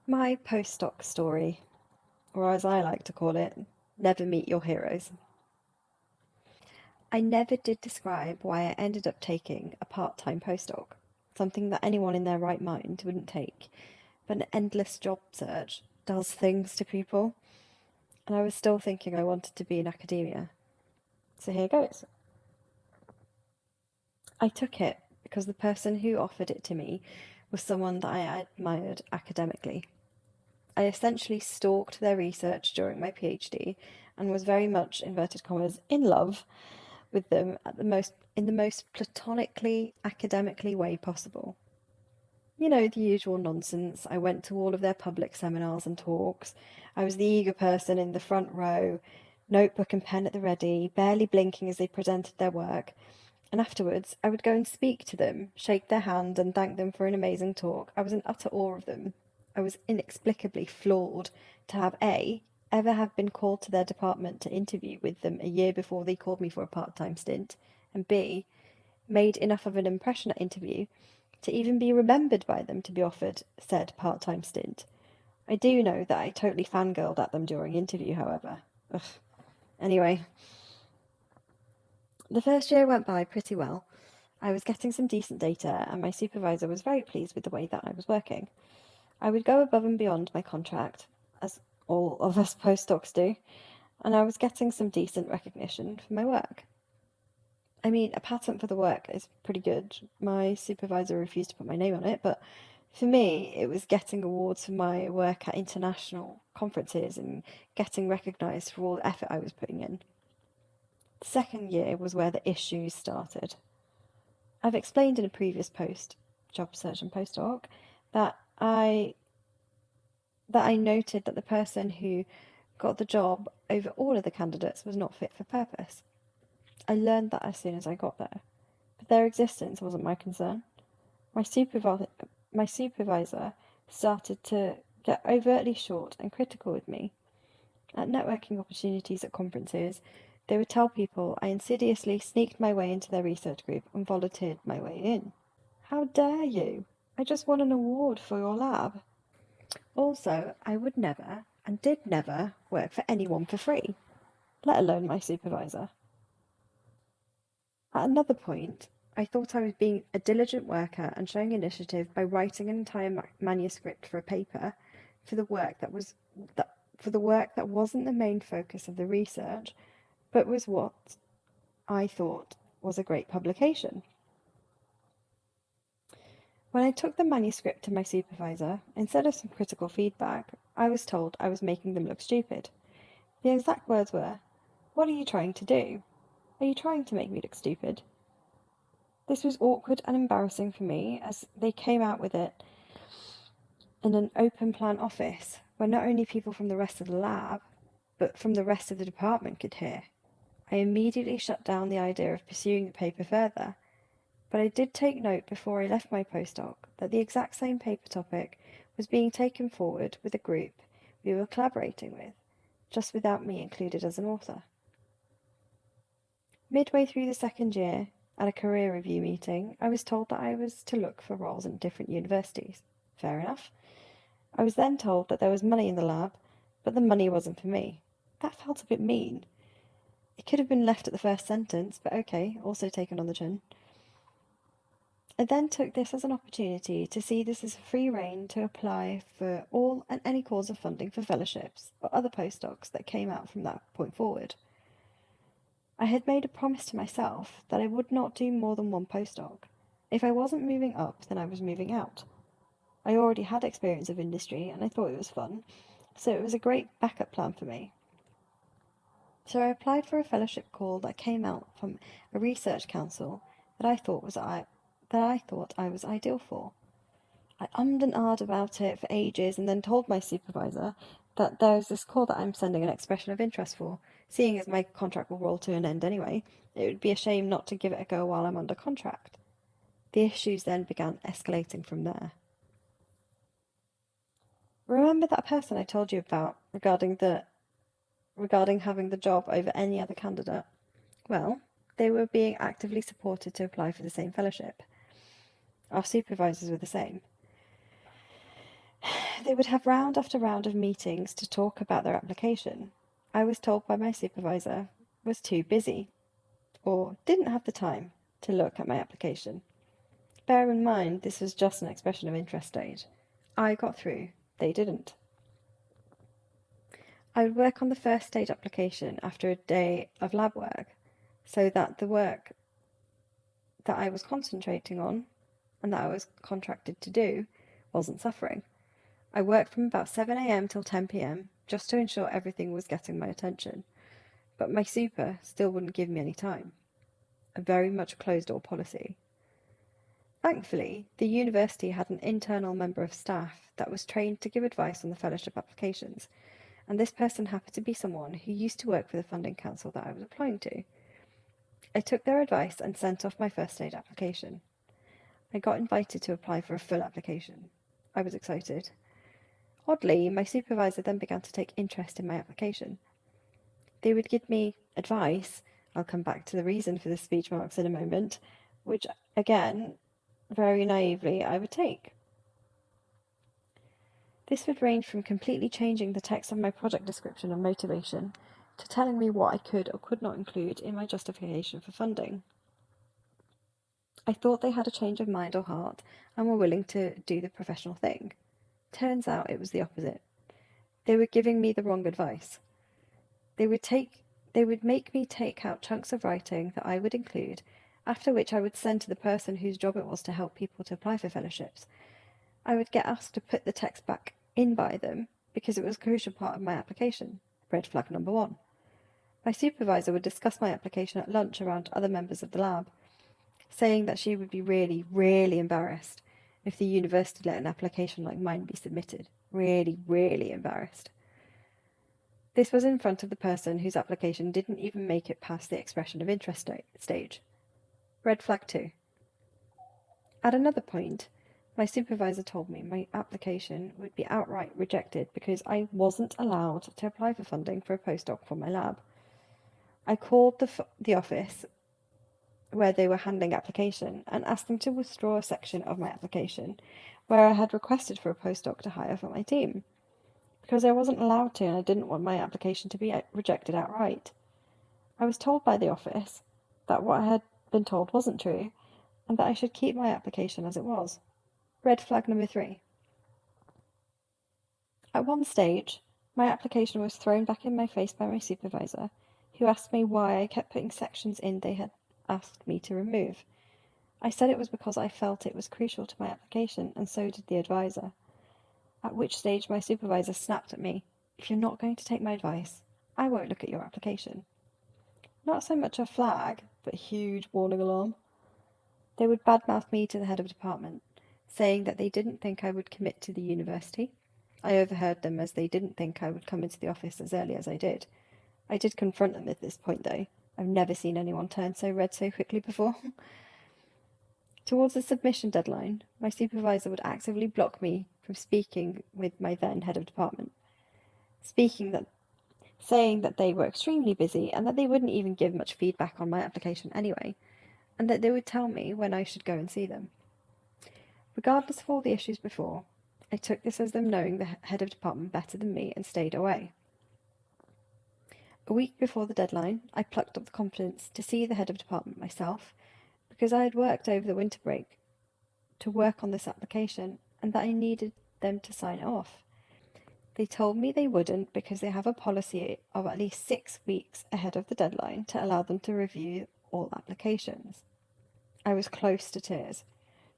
My postdoc story, or as I like to call it, never meet your heroes. I never did describe why I ended up taking a part-time postdoc, something that anyone in their right mind wouldn't take, but an endless job search does things to people, and I was still thinking I wanted to be in academia. So here goes. I took it because the person who offered it to me was someone that I admired academically. I essentially stalked their research during my PhD and was very much, inverted commas, in love with them in the most platonically, academically way possible. You know, the usual nonsense. I went to all of their public seminars and talks. I was the eager person in the front row, notebook and pen at the ready, barely blinking as they presented their work. And afterwards, I would go and speak to them, shake their hand, and thank them for an amazing talk. I was in utter awe of them. I was inexplicably floored to have ever have been called to their department to interview with them a year before they called me for a part-time stint, and B, made enough of an impression at interview to even be remembered by them to be offered said part-time stint. I do know that I totally fangirled at them during interview, however. Ugh. Anyway, the first year went by pretty well. I was getting some decent data, and my supervisor was very pleased with the way that I was working. I would go above and beyond my contract, as all of us postdocs do, and I was getting some decent recognition for my work. I mean, a patent for the work is pretty good. My supervisor refused to put my name on it, but for me, it was getting awards for my work at international conferences and getting recognised for all the effort I was putting in. The second year was where the issues started. I've explained in a previous post, job search and postdoc, that I noted that the person who got the job over all of the candidates was not fit for purpose. I learned that as soon as I got there, but their existence wasn't my concern. My supervisor started to get overtly short and critical with me. At networking opportunities at conferences, they would tell people I insidiously sneaked my way into their research group and volunteered my way in. How dare you? I just won an award for your lab. Also, I would never, and did never, work for anyone for free, let alone my supervisor. At another point, I thought I was being a diligent worker and showing initiative by writing an entire manuscript for a paper for the work that wasn't the main focus of the research, but was what I thought was a great publication. When I took the manuscript to my supervisor, instead of some critical feedback, I was told I was making them look stupid. The exact words were, "What are you trying to do? Are you trying to make me look stupid?" This was awkward and embarrassing for me as they came out with it in an open plan office where not only people from the rest of the lab, but from the rest of the department could hear. I immediately shut down the idea of pursuing the paper further, but I did take note before I left my postdoc that the exact same paper topic was being taken forward with a group we were collaborating with, just without me included as an author. Midway through the second year, at a career review meeting, I was told that I was to look for roles in different universities. Fair enough. I was then told that there was money in the lab, but the money wasn't for me. That felt a bit mean. It could have been left at the first sentence, but okay, also taken on the chin. I then took this as an opportunity to see this as a free rein to apply for all and any cause of funding for fellowships or other postdocs that came out from that point forward. I had made a promise to myself that I would not do more than one postdoc. If I wasn't moving up, then I was moving out. I already had experience of industry and I thought it was fun, so it was a great backup plan for me. So I applied for a fellowship call that came out from a research council that I thought I was ideal for. I ummed and ahed about it for ages and then told my supervisor that there's this call that I'm sending an expression of interest for. Seeing as my contract will roll to an end anyway, it would be a shame not to give it a go while I'm under contract. The issues then began escalating from there. Remember that person I told you about regarding having the job over any other candidate? Well, they were being actively supported to apply for the same fellowship. Our supervisors were the same. They would have round after round of meetings to talk about their application. I was told by my supervisor was too busy or didn't have the time to look at my application. Bear in mind, this was just an expression of interest stage. I got through, they didn't. I would work on the first stage application after a day of lab work so that the work that I was concentrating on and that I was contracted to do wasn't suffering. I worked from about 7 a.m. till 10 p.m. just to ensure everything was getting my attention, but my super still wouldn't give me any time. A very much closed-door policy. Thankfully, the university had an internal member of staff that was trained to give advice on the fellowship applications, and this person happened to be someone who used to work for the funding council that I was applying to. I took their advice and sent off my first stage application. I got invited to apply for a full application. I was excited. Oddly, my supervisor then began to take interest in my application. They would give me advice. I'll come back to the reason for the speech marks in a moment, which, again, very naively, I would take. This would range from completely changing the text of my project description and motivation to telling me what I could or could not include in my justification for funding. I thought they had a change of mind or heart and were willing to do the professional thing. Turns out it was the opposite. They were giving me the wrong advice. They would make me take out chunks of writing that I would include, after which I would send to the person whose job it was to help people to apply for fellowships. I would get asked to put the text back in by them because it was a crucial part of my application. Red flag number 1. My supervisor would discuss my application at lunch around other members of the lab, saying that she would be really, really embarrassed if the university let an application like mine be submitted. Really, really embarrassed. This was in front of the person whose application didn't even make it past the expression of interest stage. Red flag 2. At another point, my supervisor told me my application would be outright rejected because I wasn't allowed to apply for funding for a postdoc for my lab. I called the office where they were handling application and asked them to withdraw a section of my application where I had requested for a postdoc to hire for my team, because I wasn't allowed to and I didn't want my application to be rejected outright. I was told by the office that what I had been told wasn't true and that I should keep my application as it was. Red flag number 3. At one stage, my application was thrown back in my face by my supervisor, who asked me why I kept putting sections in they had asked me to remove. I said it was because I felt it was crucial to my application, and so did the advisor. At which stage my supervisor snapped at me, "If you're not going to take my advice, I won't look at your application." Not so much a flag, but a huge warning alarm. They would badmouth me to the head of department, saying that they didn't think I would commit to the university. I overheard them, as they didn't think I would come into the office as early as I did. I did confront them at this point, though. I've never seen anyone turn so red so quickly before. Towards the submission deadline, my supervisor would actively block me from speaking with my then head of department, saying that they were extremely busy and that they wouldn't even give much feedback on my application anyway, and that they would tell me when I should go and see them. Regardless of all the issues before, I took this as them knowing the head of department better than me and stayed away. A week before the deadline, I plucked up the confidence to see the head of department myself, because I had worked over the winter break to work on this application and that I needed them to sign it off. They told me they wouldn't because they have a policy of at least 6 weeks ahead of the deadline to allow them to review all applications. I was close to tears.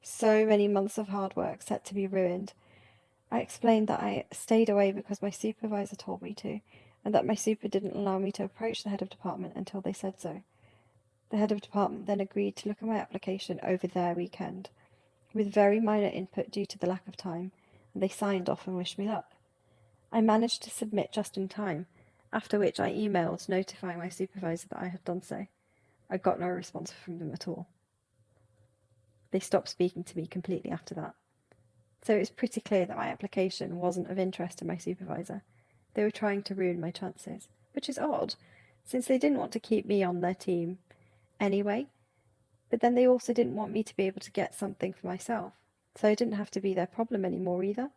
So many months of hard work set to be ruined. I explained that I stayed away because my supervisor told me to, and that my super didn't allow me to approach the head of department until they said so. The head of department then agreed to look at my application over their weekend, with very minor input due to the lack of time, and they signed off and wished me luck. I managed to submit just in time, after which I emailed notifying my supervisor that I had done so. I got no response from them at all. They stopped speaking to me completely after that. So it was pretty clear that my application wasn't of interest to my supervisor. They were trying to ruin my chances, which is odd, since they didn't want to keep me on their team anyway, but then they also didn't want me to be able to get something for myself, so I didn't have to be their problem anymore either.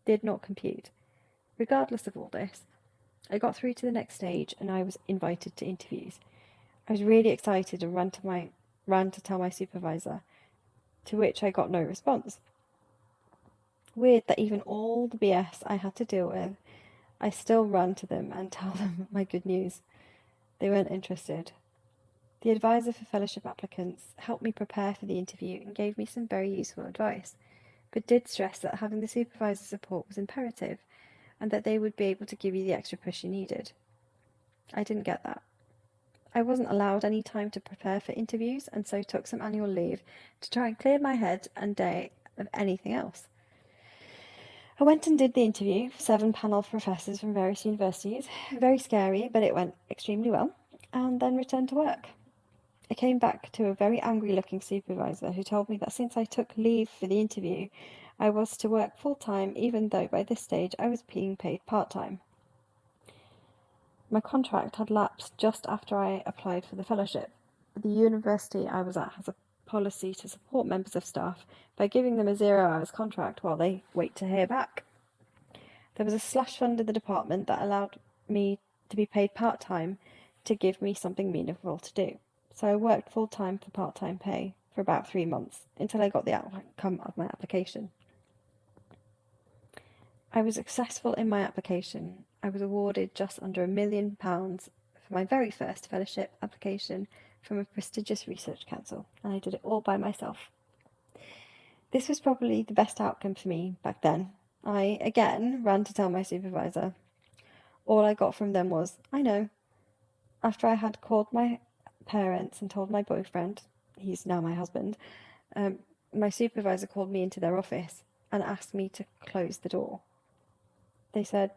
did not compute. Regardless of all this, I got through to the next stage and I was invited to interviews. I was really excited and ran to tell my supervisor, to which I got no response. Weird that even all the BS I had to deal with, I still ran to them and tell them my good news. They weren't interested. The advisor for fellowship applicants helped me prepare for the interview and gave me some very useful advice, but did stress that having the supervisor's support was imperative and that they would be able to give you the extra push you needed. I didn't get that. I wasn't allowed any time to prepare for interviews and so took some annual leave to try and clear my head and day of anything else. I went and did the interview for 7 panel professors from various universities. Very scary, but it went extremely well, and then returned to work. I came back to a very angry-looking supervisor who told me that since I took leave for the interview, I was to work full-time, even though by this stage I was being paid part-time. My contract had lapsed just after I applied for the fellowship. The university I was at has a policy to support members of staff by giving them a 0 hours contract while they wait to hear back. There was a slush fund in the department that allowed me to be paid part-time to give me something meaningful to do. So I worked full-time for part-time pay for about 3 months until I got the outcome of my application. I was successful in my application. I was awarded just under £1 million for my very first fellowship application from a prestigious research council, and I did it all by myself. This was probably the best outcome for me back then. I, again, ran to tell my supervisor. All I got from them was, I know. After I had called my parents and told my boyfriend, he's now my husband, my supervisor called me into their office and asked me to close the door. They said,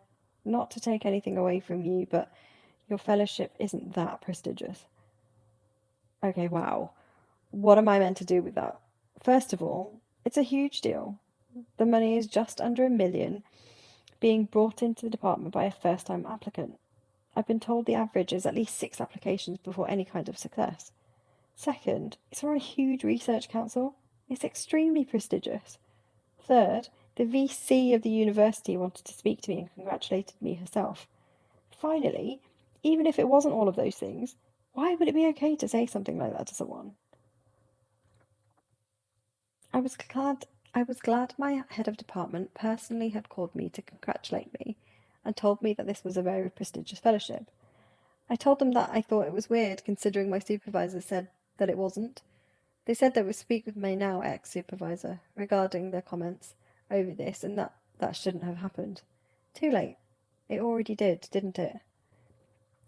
not to take anything away from you, but your fellowship isn't that prestigious. Okay, wow. What am I meant to do with that? First of all, it's a huge deal. The money is just under £1 million being brought into the department by a first-time applicant. I've been told the average is at least 6 applications before any kind of success. Second, it's from a huge research council. It's extremely prestigious. Third, the VC of the university wanted to speak to me and congratulated me herself. Finally, even if it wasn't all of those things, why would it be okay to say something like that to someone? I was glad my head of department personally had called me to congratulate me and told me that this was a very prestigious fellowship. I told them that I thought it was weird considering my supervisor said that it wasn't. They said they would speak with my now ex-supervisor regarding their comments over this and that shouldn't have happened. Too late. It already did, didn't it?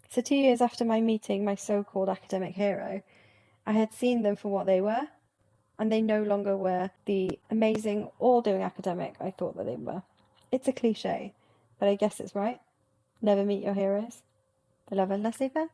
So 2 years after my meeting my so-called academic hero, I had seen them for what they were, and they no longer were the amazing, all-doing academic I thought that they were. It's a cliche, but I guess it's right. Never meet your heroes. The love and laissez-faire.